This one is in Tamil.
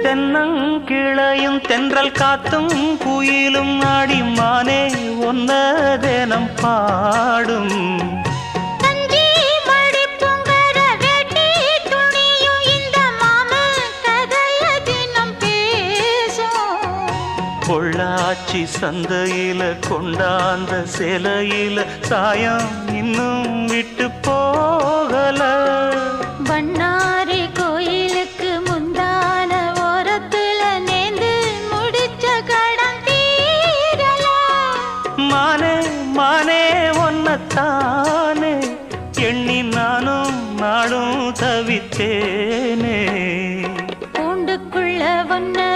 தென்னங்கிளையும் தென்றல் காத்தும் குயிலும் ஆடிமானே ஒன்ன தினம் பாடும் பொள்ளாச்சி சந்தையில கொண்டாந்த சிலையில சாயம் இன்னும் விட்டு போகல பண்ணாரி கோயிலுக்கு முந்தான ஓரத்துல நேர்ந்து முடிச்ச கடன் தீரல மானே மானே ஒன்னத்தானே எண்ணி நானும் நாடும் தவித்தேனே கூண்டுக்குள்ள ஒன்ன